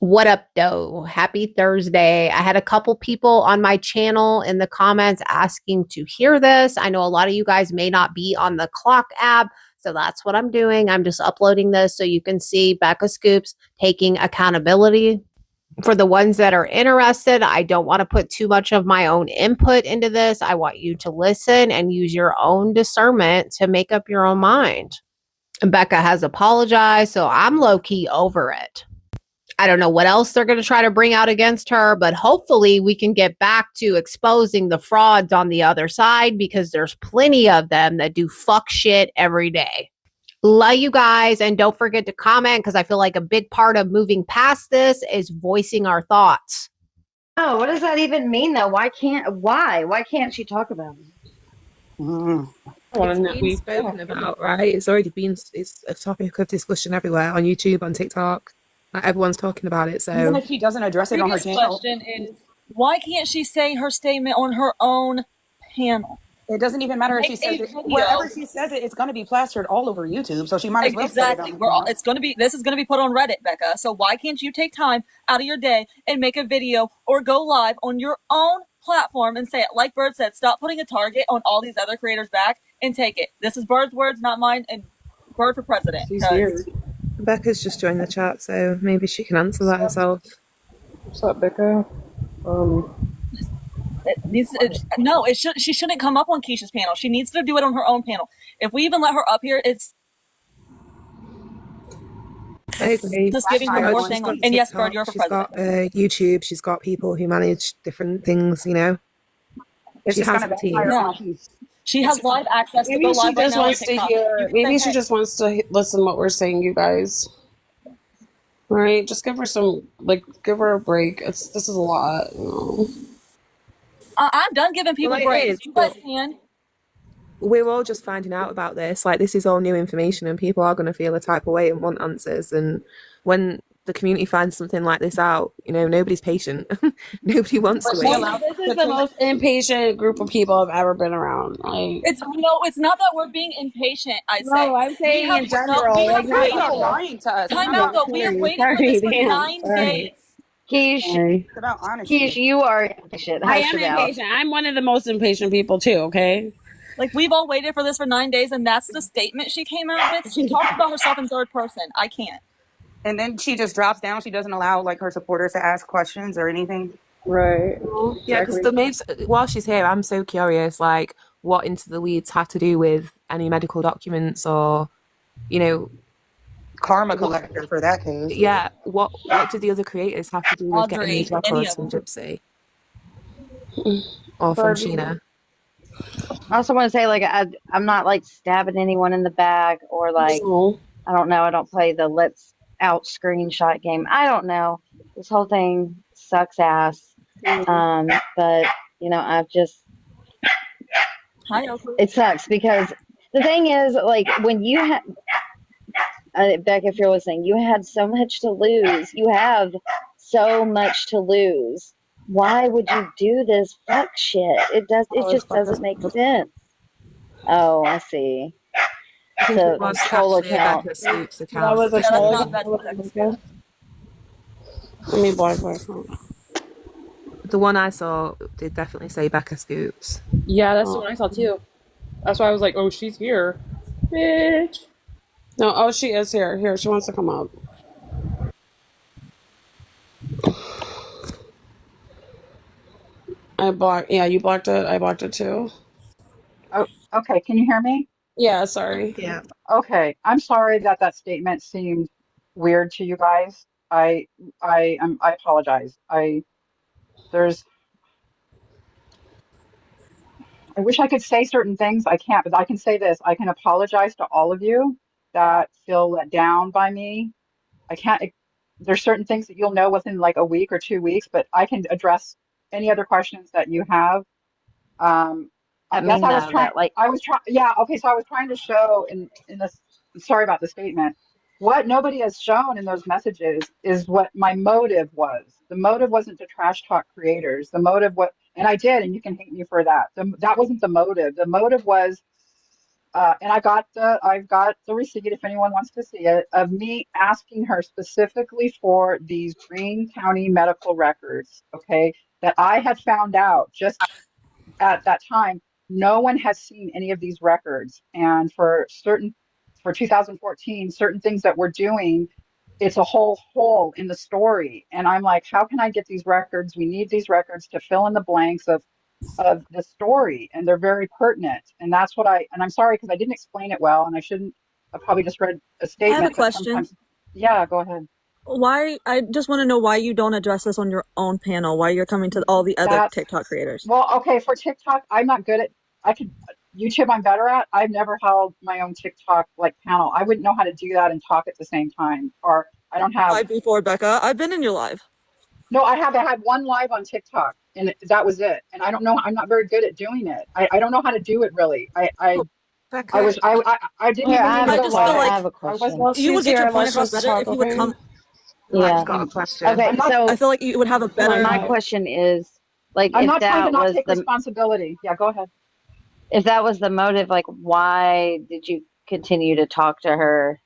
What up, though? Happy Thursday. I had a couple people on my channel in the comments asking to hear this. I know a lot of you guys may not be on the clock app, so that's what I'm doing. I'm just uploading this so you can see Beccascoops taking accountability. For the ones that are interested, I don't want to put too much of my own input into this. I want you to listen and use your own discernment to make up your own mind. And Becca has apologized, so I'm low-key over it. I don't know what else they're going to try to bring out against her, but hopefully we can get back to exposing the frauds on the other side because there's plenty of them that do fuck shit every day. Love you guys, and don't forget to comment because I feel like a big part of moving past this is voicing our thoughts. Oh, what does that even mean though? Why can't she talk about it? It's been spoken about, right? It's already been, it's a topic of discussion everywhere on YouTube, on TikTok. Like, everyone's talking about it. So even if she doesn't address it on her channel, question is, why can't she say her statement on her own panel? it doesn't even matter if she says it. Wherever she says it, it's going to be plastered all over YouTube. So she might as well exactly. It's going to be. This is going to be put on Reddit, Becca. So why can't you take time out of your day and make a video or go live on your own platform and say it? Like Bird said, stop putting a target on all these other creators' back and take it. This is Bird's words, not mine. And Bird for president. She's here. Becca's just joined the chat, so maybe she can answer that herself. What's up, Becca? She shouldn't come up on Keisha's panel. She needs to do it on her own panel. If we even let her up here, it's I agree. just giving her more thing. And yes, Bird, you're for president. She's got YouTube. She's got people who manage different things. You know, She has a team. She has live access to go live right now on TikTok. Maybe she just wants to listen to what we're saying, you guys. All right, just give her some, give her a break. This is a lot. You know. I'm done giving people breaks. You guys can. We're all just finding out about this. Like, this is all new information, and people are going to feel a type of way and want answers. And when the community finds something like this out, you know, nobody's patient. Nobody wants to wait. This is the most impatient group of people I've ever been around. It's not that we're being impatient. No, I'm saying in general. Lying to us. Time out though. We are waiting for this for 9 days. Keish, you are impatient. I am impatient. I'm one of the most impatient people too, okay? Like, we've all waited for this for 9 days, and that's the statement she came out with. She talked about herself in third person. I can't. And then she just drops down. She doesn't allow her supporters to ask questions or anything. Right. Yeah, because while she's here, I'm so curious, like, what Into the Weeds have to do with any medical documents or, you know, karma collector for that case. Yeah, what do the other creators have to do with getting these records from Gypsy or from Sheena? I also want to say, I'm not stabbing anyone in the back or I don't know. I don't play the let's out screenshot game. I don't know. This whole thing sucks ass. But you know, it sucks because the thing is, when you had Beck, if you're listening, you had so much to lose. You have so much to lose. Why would you do this fuck shit? It just doesn't make sense. Oh, I see. So troll account. That was a troll account. Let me block my account. The one I saw did definitely say Beccascoops. Yeah, that's the one I saw too. That's why I was like, oh, she's here. Bitch. No, oh, she is here. Here, she wants to come up. Yeah, you blocked it. I blocked it too. Oh, okay. Can you hear me? Yeah, sorry. Yeah. Okay. I'm sorry that statement seemed weird to you guys. I apologize. I wish I could say certain things. I can't, but I can say this. I can apologize to all of you that feel let down by me. I can't, there's certain things that you'll know within a week or 2 weeks, but I can address any other questions that you have. I guess I was trying, yeah, okay, so I was trying to show in this, sorry about the statement, what nobody has shown in those messages is what my motive was. The motive wasn't to trash talk creators. The motive and I did, and you can hate me for that. That wasn't the motive. The motive was And I've got the receipt if anyone wants to see it, of me asking her specifically for these Greene County medical records, okay, that I had found out just at that time, no one has seen any of these records. And for 2014, certain things that we're doing, it's a whole hole in the story. And I'm like, how can I get these records? We need these records to fill in the blanks of the story, and they're very pertinent. And that's what and I'm sorry because I didn't explain it well, and I shouldn't. I probably just read a I have a statement, but question. sometimes, yeah, go ahead. Why? I just want to know why you don't address this on your own panel. Why you're coming to all the other That's TikTok creators. Well, okay, for TikTok, I'm not good at. I could YouTube, I'm better at. I've never held my own TikTok like panel. I wouldn't know how to do that and talk at the same time. Or I don't have. Live before, Becca. I've been in your live. No, I have. I had one live on TikTok, and that was it. And I don't know. I'm not very good at doing it. I don't know how to do it really. I Becca, was I didn't Here, even I mean have to I a go just feel question. I like live. have a I question. wasn't. Well, you would she's get your here. point Let's across just better talk, if you would okay? come. I've Yeah. got a I'm question. Okay, I'm not. so I feel like you would have a my better. my Right. question is, like, I'm not trying to not take responsibility. Yeah, go ahead. if that was the motive, like, why did you continue to talk to her?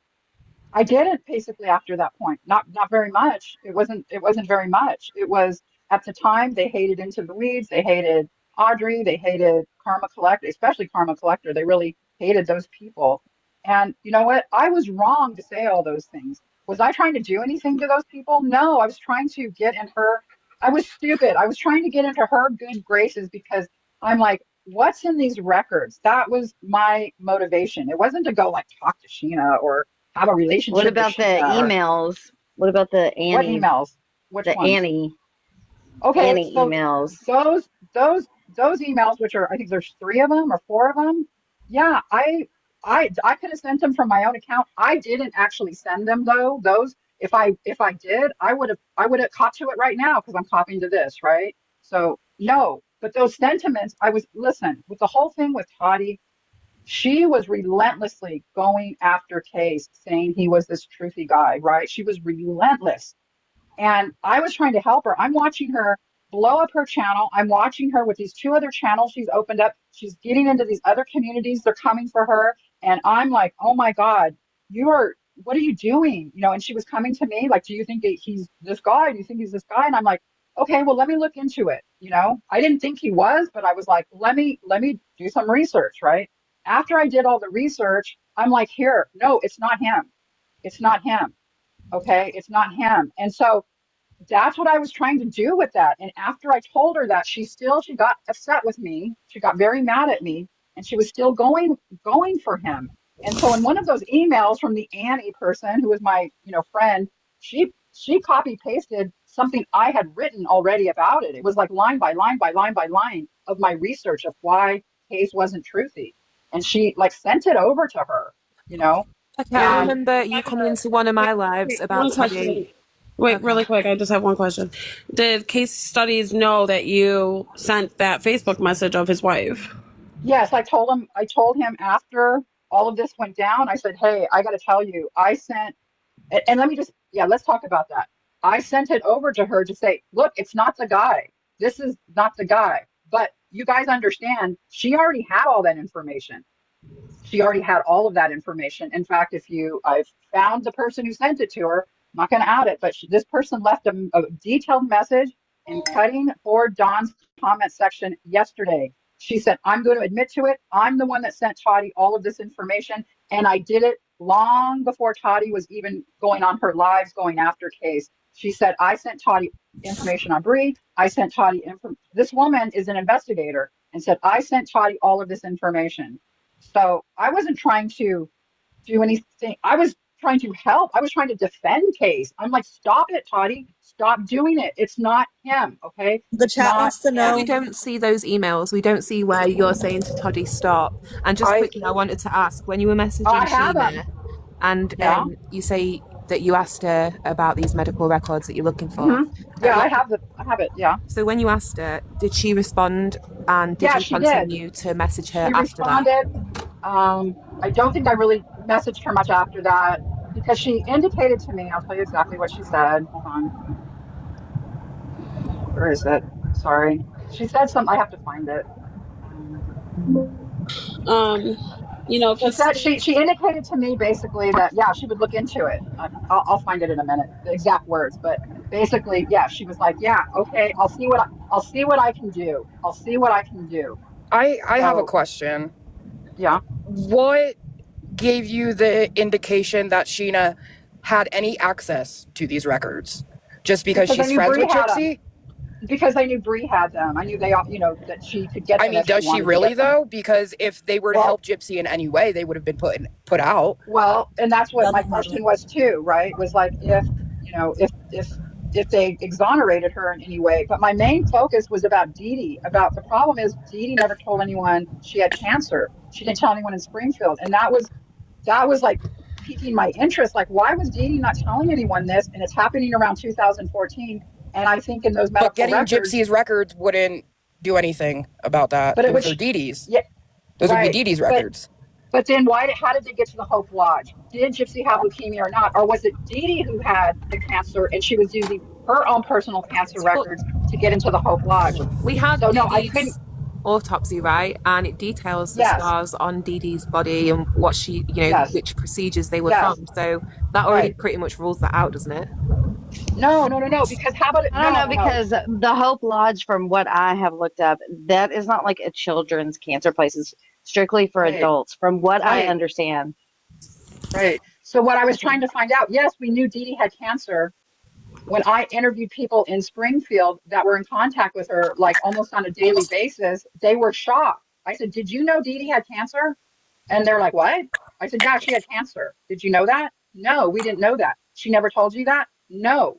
I didn't basically after that point. Not very much. It wasn't very much. It was at the time they hated Into the Weeds. They hated Audrey. They hated Karma Collector, especially Karma Collector. They really hated those people. And you know what? I was wrong to say all those things. Was I trying to do anything to those people? No, I was trying to get in her. I was stupid. I was trying to get into her good graces because I'm like, what's in these records? That was my motivation. It wasn't to go like talk to Sheena or have a What relationship with about the Sheena or emails? What about the what Annie, emails? Which the ones? Annie, Okay, Annie so emails? those those those emails, which are I think there's three of them or four of them. Yeah, I could have sent them from my own account. I didn't actually send them though. Those if I did, I would have caught to it right now because I'm copying to this, right? So no, but those sentiments, listen, with the whole thing with Toddy, she was relentlessly going after Case, saying he was this truthy guy, right? She was relentless. And I was trying to help her. I'm watching her blow up her channel. I'm watching her with these two other channels she's opened up. She's getting into these other communities. They're coming for her. And I'm like, oh my God, what are you doing? And she was coming to me like, do you think that he's this guy? Do you think he's this guy? And I'm like, okay, well, let me look into it. I didn't think he was, but I was like, let me do some research, right? After I did all the research, I'm like, here, no, it's not him. It's not him. Okay. It's not him. And so that's what I was trying to do with that. And after I told her that, she got upset with me. She got very mad at me, and she was still going for him. And so in one of those emails from the Annie person who was my, friend, she copy pasted something I had written already about it. It was like line by line by line by line of my research of why Case wasn't truthy. And she like sent it over to her, you know, Okay, I and remember you coming into one of my lives Wait, about one Toddy. question. Wait, Okay. really quick. I just have one question. Did case studies know that you sent that Facebook message of his wife? yes, I told him after all of this went down, I said, hey, I got to tell you, I sent, and let me just, yeah, let's talk about that. I sent it over to her to say, look, it's not the guy. This is not the guy. But you guys understand, she already had all that information. She already had all of that information. In fact, I've found the person who sent it to her. I'm not going to out it, but this person left a detailed message in cutting for Dawn's comment section yesterday. She said, I'm going to admit to it. I'm the one that sent Toddy all of this information. And I did it long before Toddy was even going on her lives going after Case. She said, I sent Toddy information on Bree. I sent Toddy This woman is an investigator and said, I sent Toddy all of this information. So I wasn't trying to do anything. I was trying to help. I was trying to defend Case. I'm like, stop it, Toddy. Stop doing it. It's not him. Okay. The It's chat not wants to We him. know. don't see those emails. We don't see where you're saying to Toddy stop. And just I quickly, I wanted to ask when you were messaging I have Sheena him. and Yeah. you say that you asked her about these medical records that you're looking for. Yeah, Like, I have it. Yeah. so when you asked her, did she respond and did Yeah, you she did. continue to message her She after that? responded. I don't think I really messaged her much after that because she indicated to me, I'll tell you exactly what she said. Hold on. Where is it? Sorry. She said something. I have to find it. Um, Um, You know, She because said she indicated to me basically that yeah, she would look into it. I'll find it in a minute, the exact words, but basically, yeah, she was like, yeah, okay, I'll see what I can do. I'll see what I can do. I have a So question. yeah, What gave you the indication that Sheena had any access to these records? Just because because I she's knew friends Bree with had them. Gypsy? Because I knew Bree had them. I knew they all, that she could get I them mean, if she does she wanted to really get them. though? Because if they were to Well, help Gypsy in any way, they would have been put out. Well, and that's what my Doesn't matter. question was too, right? Was like if they exonerated her in any way. But my main focus was about Dee Dee. About the problem is Dee Dee never told anyone she had cancer. She didn't tell anyone in Springfield, and that was like piquing my interest. Like, why was Dee Dee not telling anyone this? And it's happening around 2014. And I think in those But medical getting records, Gypsy's records wouldn't do anything about that. but it Those was are Dee Dee's. yeah, Those would be right. Dee Dee's But records. But then how did they get to the Hope Lodge? Did Gypsy have leukemia or not? Or was it Dee Dee who had the cancer and she was using her own personal cancer But records to get into the Hope Lodge? we had So Dee no, I couldn't. Dee's autopsy, right? And it details the Yes, scars on Dee Dee's body and what she, yes, which procedures they were yes, from. So that already right. pretty much rules that out, doesn't it? No, no, no, no. Because how about it? I don't No, know no, no. because the Hope Lodge, from what I have looked up, that is not like a children's cancer place. It's strictly for Right, adults, from what I right, understand. right. So what I was trying to find out, yes, we knew Dee Dee had cancer. When I interviewed people in Springfield that were in contact with her, like almost on a daily basis, they were shocked. I said, "Did you know Dee Dee had cancer?" And they're like, "What?" I said, "Yeah, she had cancer. Did you know that?" "No, we didn't know that." "She never told you that?" "No."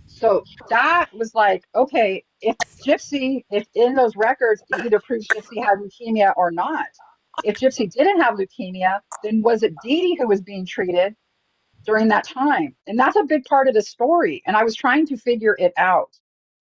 So that was like, okay, if in those records it either proves Gypsy had leukemia or not. If Gypsy didn't have leukemia, then was it Dee Dee who was being treated during that time? And that's a big part of the story. And I was trying to figure it out.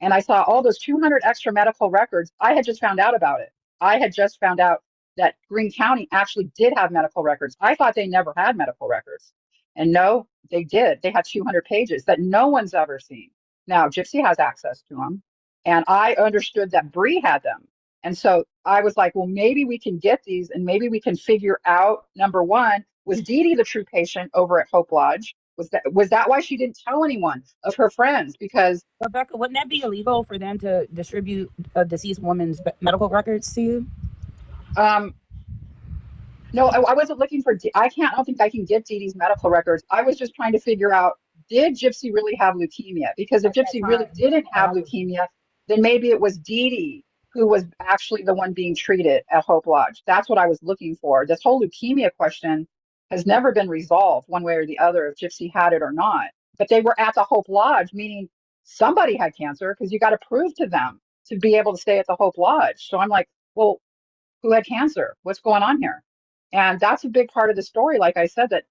And I saw all those 200 extra medical records. I had just found out about it. I had just found out that Greene County actually did have medical records. I thought they never had medical records. And no, they did. They had 200 pages that no one's ever seen. Now, Gypsy has access to them. And I understood that Bree had them. And so I was like, well, maybe we can get these and maybe we can figure out, number one, was Dee Dee the true patient over at Hope Lodge? Was that why she didn't tell anyone of her friends? Because Rebecca, wouldn't that be illegal for them to distribute a deceased woman's medical records to you? um, no, I wasn't looking for. I don't think I can get Dee Dee's medical records. I was just trying to figure out, did Gypsy really have leukemia? Because if Okay, Gypsy really fine. didn't have Fine. leukemia, then maybe it was Dee Dee who was actually the one being treated at Hope Lodge. That's what I was looking for. This whole leukemia question has never been resolved one way or the other, if Gypsy had it or not. But they were at the Hope Lodge, meaning somebody had cancer because you got to prove to them to be able to stay at the Hope Lodge. So I'm like, well, who had cancer? What's going on here? And that's a big part of the story. Like I said, that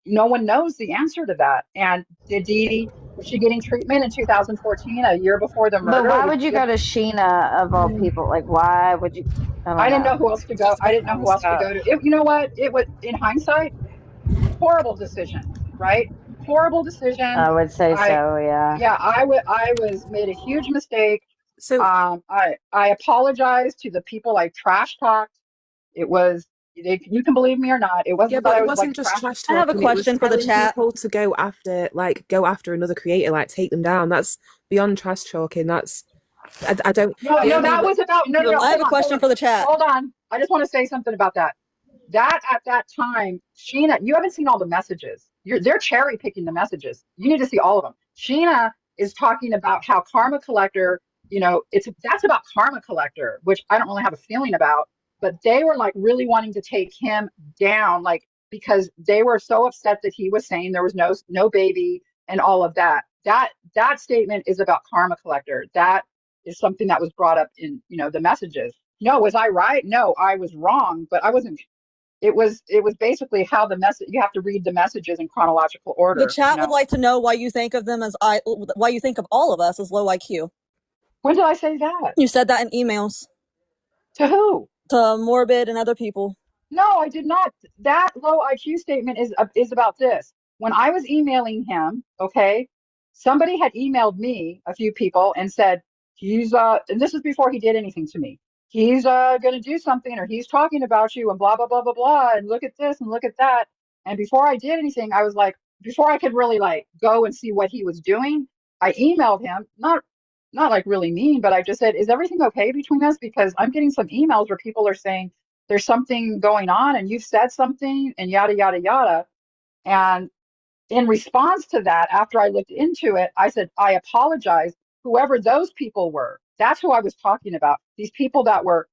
no one knows the answer to that. And did Dee Dee, was she getting treatment in 2014, a year before the But murder? why would you go to Sheena of all people? Like, why would you? I don't I didn't know know. who else to go. I didn't know who else to go to. You know what? It was, in hindsight, horrible decision, right? Horrible decision. I would say I, so, yeah. yeah, I was made a huge mistake. So I apologize to the people I trash talked. It was, you can believe me or not. It yeah, wasn't that but I it was like wasn't just trash. trash I have a talking, it was question for the telling chat. people to go after another creator, like take them down. That's beyond trash talking. I don't No, the no, only that was about, no, no, no, I have hold a on, hold question on, for the chat. hold on. I just want to say something about that. That at that time, Sheena, you haven't seen all the messages. They're cherry picking the messages. You need to see all of them. Sheena is talking about how Karma Collector, that's about Karma Collector, which I don't really have a feeling about, but they were like really wanting to take him down, like because they were so upset that he was saying there was no baby and all of that. That statement is about Karma Collector. That is something that was brought up in, the messages. No, was I right? No, I was wrong, but I wasn't. It was basically how the message, you have to read the messages in chronological The order, chat would like to know why you think of them as why you think of all of us as low IQ. When did I say that? You said that in emails To who? to Morbid and other people. No, I did not. That low IQ statement is about this. When I was emailing him, okay, somebody had emailed me, a few people, and said, and this was before he did anything to me. he's going to do something, or he's talking about you, and blah blah blah blah blah, and look at this and look at that. And before I did anything, I was like, before I could really like go and see what he was doing, I emailed him, not like really mean, but I just said, is everything okay between us? Because I'm getting some emails where people are saying there's something going on and you've said something and yada yada yada. And in response to that, after I looked into it, I said, I apologize, whoever those people were. That's who I was talking about. These people that were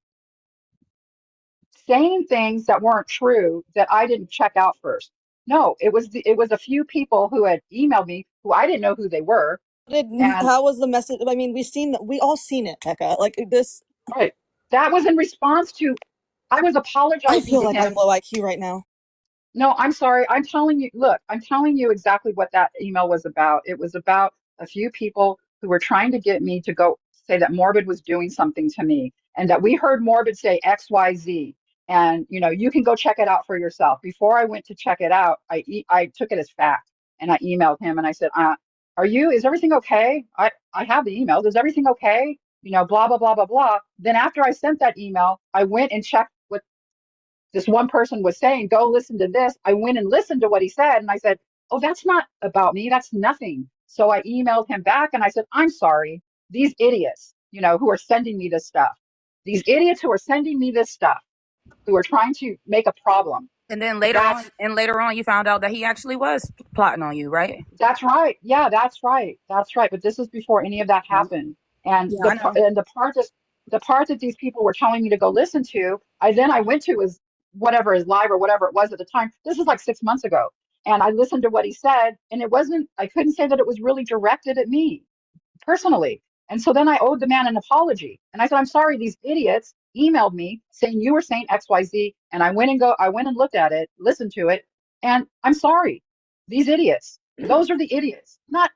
saying things that weren't true that I didn't check out first. No, it was a few people who had emailed me who I didn't know who they were. And How was the message? I mean, we all seen it, Becca. Like this, right, that was in response to, I was I apologizing feel to like I'm him. low IQ right now. No, I'm sorry. I'm telling you, look, I'm telling you exactly what that email was about. It was about a few people who were trying to get me to go say that Morbid was doing something to me, and that we heard Morbid say XYZ. And, you can go check it out for yourself. Before I went to check it out, I took it as fact, and I emailed him and I said, is everything okay? I have the emails. Is everything okay? Blah, blah, blah, blah, blah. Then after I sent that email, I went and checked what this one person was saying, go listen to this. I went and listened to what he said, and I said, oh, that's not about me. That's nothing. So I emailed him back and I said, I'm sorry. These idiots, who are sending me this stuff, who are trying to make a problem. And then That's later on, you found out that he actually was plotting on you, right? That's right. Yeah, that's right. That's right. But this is before any of that Yeah, happened. And yeah, I know. the part that these people were telling me to go listen to, I went to his whatever his live or whatever it was at the time. This is like 6 months ago. And I listened to what he said, and I couldn't say that it was really directed at me personally. And so then I owed the man an apology. And I said, I'm sorry, these idiots emailed me saying you were saying XYZ. And I went and looked at it, listened to it, and I'm sorry. These idiots, those are the idiots. Not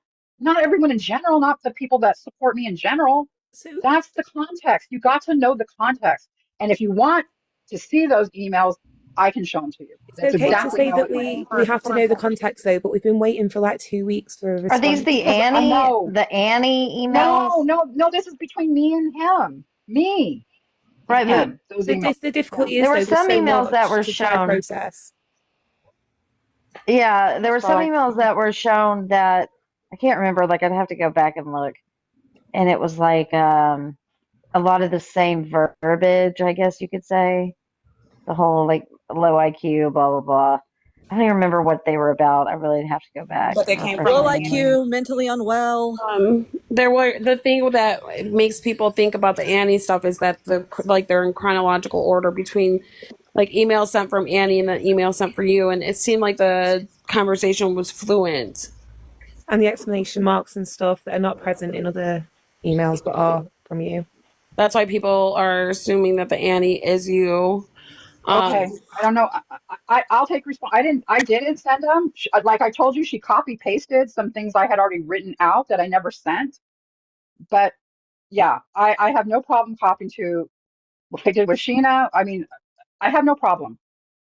everyone in general, not the people that support me in general. So That's the context. You got to know the context. And if you want to see those emails, I can show them to you. it's That's okay to exactly say how that it went. we have to know the context though, but we've been waiting for like 2 weeks for a Are these response. the I Annie, know. the Annie emails? No, this is between me and him. Me and Right, but him. Those The, emails. the Yeah, difficulty there is were though there's some so emails that much were to try and shown. process. Yeah, there were some sorry. emails that were shown that I can't remember. Like, I'd have to go back and look. And it was like a lot of the same verbiage, I guess you could say. The whole like low IQ, blah blah blah. I don't even remember what they were about. I really have to go back But they and came refresh from Low my Annie. memory. IQ, mentally unwell. There were the thing that makes people think about the Annie stuff is that they're in chronological order between like email sent from Annie and then email sent for you, and it seemed like the conversation was fluent. And the exclamation marks and stuff that are not present in other emails but are from you. That's why people are assuming that the Annie is you. Okay. Um, I don't know. I'll take response. I didn't send them. Like I told you, she copy pasted some things I had already written out that I never sent. But yeah, I have no problem copying to what I did with Sheena. I mean, I have no problem.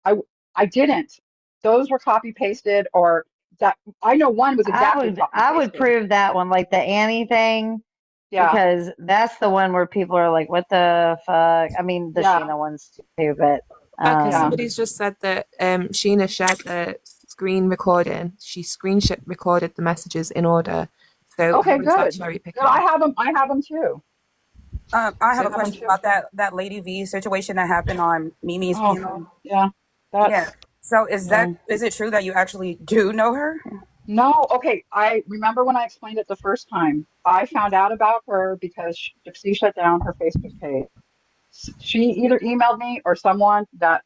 I I didn't. Those were copy pasted, or that I know one was exactly copy I would pasted. prove that one, like the Annie thing, Yeah, because that's the one where people are like, "What the fuck?" I mean, the yeah, Sheena ones too, but Becca, yeah. somebody's just said that Sheena shared the screen recording. She screenshot recorded the messages in order. So Okay, how is that good. cherry Good. I picking? have them. I have them too. I have I a have them question too. about that Lady V situation that happened on Mimi's Oh, panel. yeah. Yeah. That's So yeah. is it true that you actually do know her? No, okay. I remember when I explained it the first time. I found out about her because she shut down her Facebook page. She either emailed me or someone that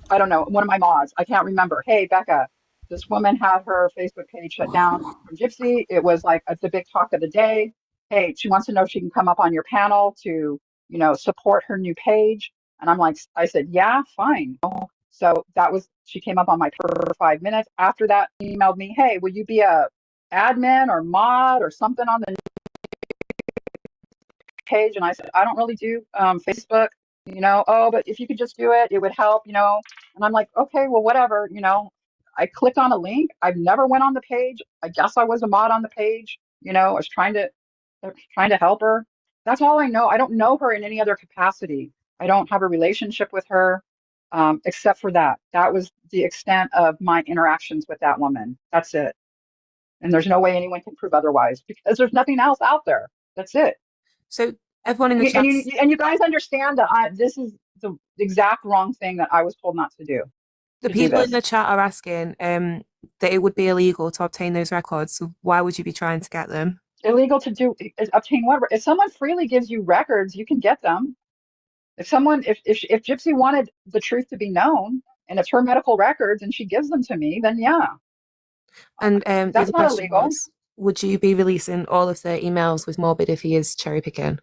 I don't know, one of my mods. I can't remember. Hey, Becca, this woman had her Facebook page shut down from Gypsy. It was like the big talk of the day. Hey, she wants to know if she can come up on your panel to, support her new page. And I said, yeah, fine. So she came up on my for 5 minutes. After that, emailed me, hey, will you be a admin or mod or something on the page? And I said, I don't really do Facebook, oh, but if you could just do it, it would help. And I'm like, okay, well, whatever. I clicked on a link. I've never went on the page. I guess I was a mod on the page. I was trying to help her. That's all I know. I don't know her in any other capacity. I don't have a relationship with her, except for that. That was the extent of my interactions with that woman. That's it. And there's no way anyone can prove otherwise because there's nothing else out there. That's it. So everyone in the And chat, you guys understand that this is the exact wrong thing that I was told not to do, the to do people in this. the chat are asking that it would be illegal to obtain those records. So why would you be trying to get them? Illegal to do obtain what? If someone freely gives you records, you can get them. If someone, if Gypsy wanted the truth to be known and it's her medical records and she gives them to me, then yeah, And the that's other not question illegal. was, would you be releasing all of the emails with Morbid if he is cherry picking?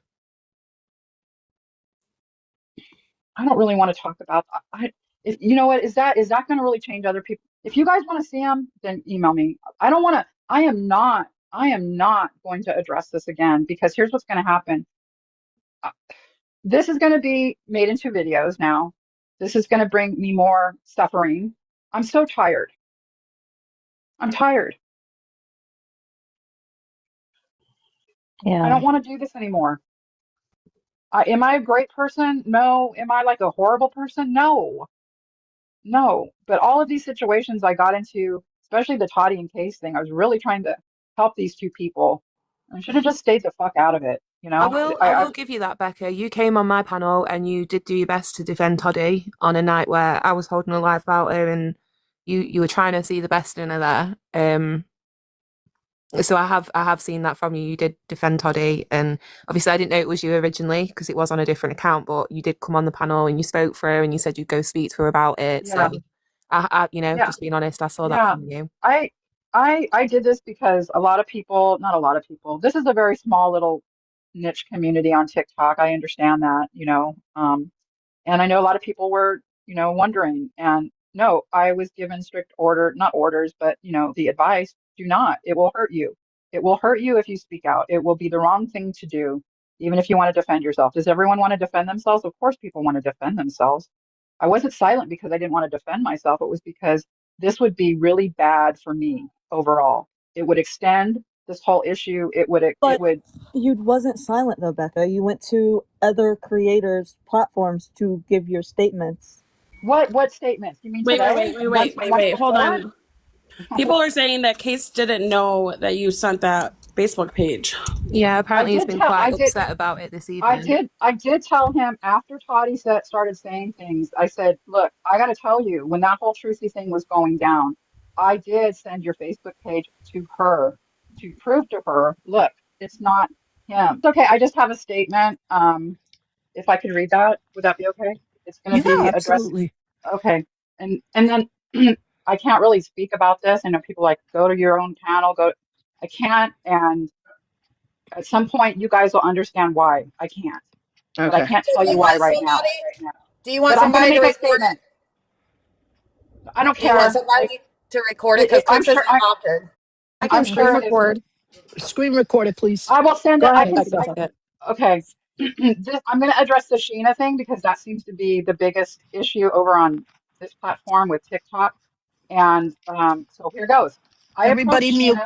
I don't really want to talk about if you know what, is that going to really change other people? If you guys want to see them, then email me. I don't want to, I am not going to address this again because here's what's going to happen. This is going to be made into videos now. This is going to bring me more suffering. I'm so tired. I'm tired. Yeah. I don't want to do this anymore. Am I a great person? No. Am I like a horrible person? No. No. But all of these situations I got into, especially the Toddy and Case thing, I was really trying to help these two people. I should have just stayed the fuck out of it, you I know? will give you that, Becca. You came on my panel and you did do your best to defend Toddy on a night where I was holding a live about her and you were trying to see the best in her there. So I have seen that from you. You did defend Toddy, and obviously I didn't know it was you originally because it was on a different account, but you did come on the panel and you spoke for her and you said you'd go speak to her about it. Yeah. So you know, Yeah. just being honest, I saw that Yeah. from you. I did this because a lot of people, not a lot of people, this is a very small little niche community on TikTok. I understand that, you know. And I know a lot of people were, you know, wondering. And no, I was given strict order, not orders, but, you know, the advice, do not. It will hurt you. It will hurt you if you speak out. It will be the wrong thing to do, even if you want to defend yourself. Does everyone want to defend themselves? Of course, people want to defend themselves. I wasn't silent because I didn't want to defend myself. It was because this would be really bad for me overall. It would extend this whole issue. It would. You wasn't silent though, Becca. You went to other creators' platforms to give your statements. What statements? You mean Wait, today? wait. Hold Before? on. People are saying that Case didn't know that you sent that Facebook page. Yeah, apparently he's been quite I did. upset about it this evening. I did tell him after Toddy started saying things. I said, look, I got to tell you, when that whole Trucy thing was going down, I did send your Facebook page to her to prove to her, look, it's not him. It's okay. I just have a statement. If I could read that, would that be okay? It's going to Yeah, be addressed. absolutely. Okay. And then I can't really speak about this. I know people like go to your own panel, I can't. And at some point, you guys will understand why I can't. But I can't tell you why right now. Do you want But I'm going to somebody to make a record statement. I don't it? Do you want care. somebody to record it? Because I'm Cliff says sure. it's opted. I can I'm screen sure. record. Screen record it, please. I will send Go it. ahead, Becca. Okay. I'm going to address the Sheena thing because that seems to be the biggest issue over on this platform with TikTok. And so here goes. Everybody mute.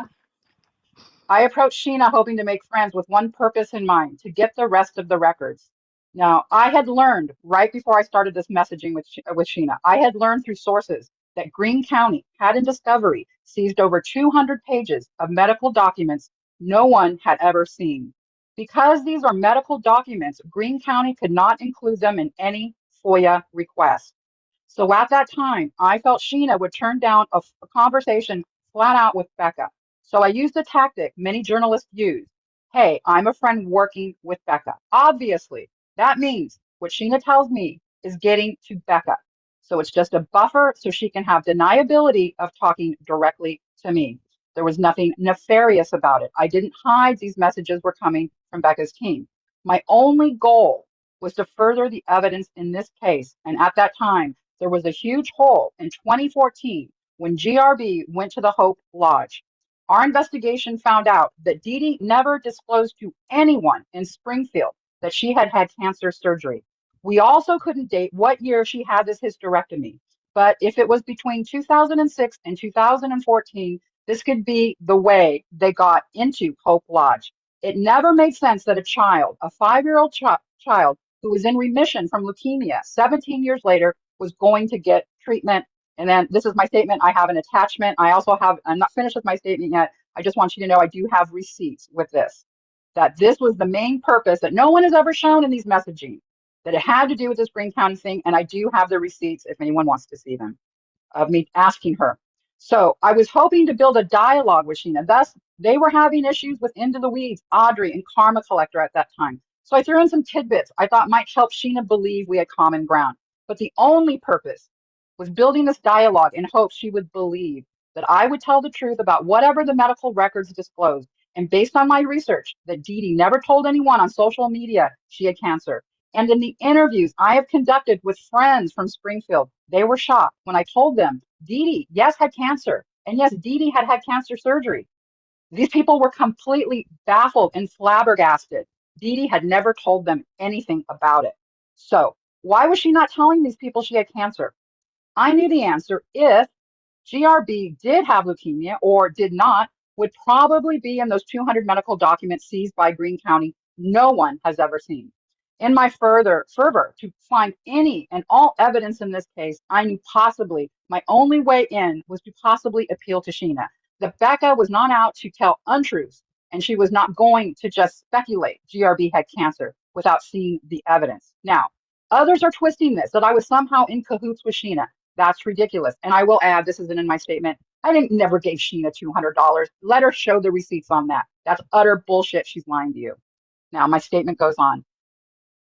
I approached Sheena hoping to make friends with one purpose in mind, to get the rest of the records. Now, I had learned right before I started this messaging with Sheena, I had learned through sources that Greene County had in discovery seized over 200 pages of medical documents no one had ever seen. Because these are medical documents, Greene County could not include them in any FOIA request. So at that time, I felt Sheena would turn down a conversation flat out with Becca. So I used a tactic many journalists use. Hey, I'm a friend working with Becca. Obviously, that means what Sheena tells me is getting to Becca. So it's just a buffer so she can have deniability of talking directly to me. There was nothing nefarious about it. I didn't hide these messages were coming from Becca's team. My only goal was to further the evidence in this case. And at that time, there was a huge hole in 2014 when GRB went to the Hope Lodge. Our investigation found out that Dee Dee never disclosed to anyone in Springfield that she had had cancer surgery. We also couldn't date what year she had this hysterectomy, but if it was between 2006 and 2014, this could be the way they got into Hope Lodge. It never made sense that a child, a 5-year-old child who was in remission from leukemia 17 years later, was going to get treatment. And then this is my statement. I have an attachment. I also have, I'm not finished with my statement yet. I just want you to know I do have receipts with this, that this was the main purpose that no one has ever shown in these messaging, that it had to do with this Greene County thing. And I do have the receipts if anyone wants to see them, of me asking her. So I was hoping to build a dialogue with Sheena. Thus, they were having issues with Into the Weeds, Audrey, and Karma Collector at that time. So I threw in some tidbits I thought might help Sheena believe we had common ground. But the only purpose was building this dialogue in hopes she would believe that I would tell the truth about whatever the medical records disclosed. And based on my research, that Dee Dee never told anyone on social media she had cancer. And in the interviews I have conducted with friends from Springfield, they were shocked when I told them Dee Dee, yes, had cancer. And yes, Dee Dee had cancer surgery. These people were completely baffled and flabbergasted. Dee Dee had never told them anything about it. So why was she not telling these people she had cancer? I knew the answer. If GRB did have leukemia or did not, would probably be in those 200 medical documents seized by Greene County no one has ever seen. In my fervor to find any and all evidence in this case, I knew possibly my only way in was to possibly appeal to Sheena. That Becca was not out to tell untruths, and she was not going to just speculate GRB had cancer without seeing the evidence. Now, others are twisting this, that I was somehow in cahoots with Sheena. That's ridiculous. And I will add, this isn't in my statement, I didn't never gave Sheena $200. Let her show the receipts on that. That's utter bullshit. She's lying to you. Now, my statement goes on.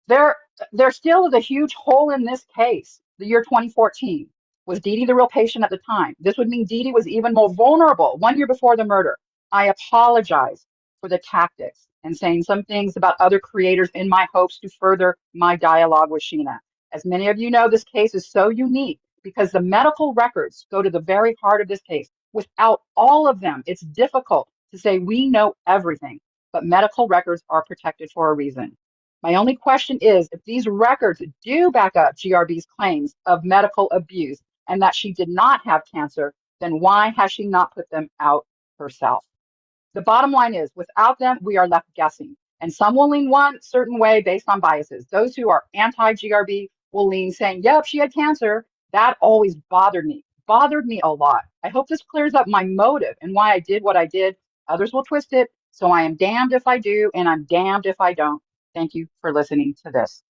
There still is a huge hole in this case. The year 2014. Was Dee Dee the real patient at the time? This would mean Dee Dee was even more vulnerable 1 year before the murder. I apologize for the tactics and saying some things about other creators in my hopes to further my dialogue with Sheena. As many of you know, this case is so unique because the medical records go to the very heart of this case. Without all of them, it's difficult to say we know everything, but medical records are protected for a reason. My only question is, if these records do back up GRB's claims of medical abuse and that she did not have cancer, then why has she not put them out herself? The bottom line is, without them, we are left guessing. And some will lean one certain way based on biases. Those who are anti-GRB will lean saying, yep, she had cancer. That always bothered me a lot. I hope this clears up my motive and why I did what I did. Others will twist it. So I am damned if I do, and I'm damned if I don't. Thank you for listening to this.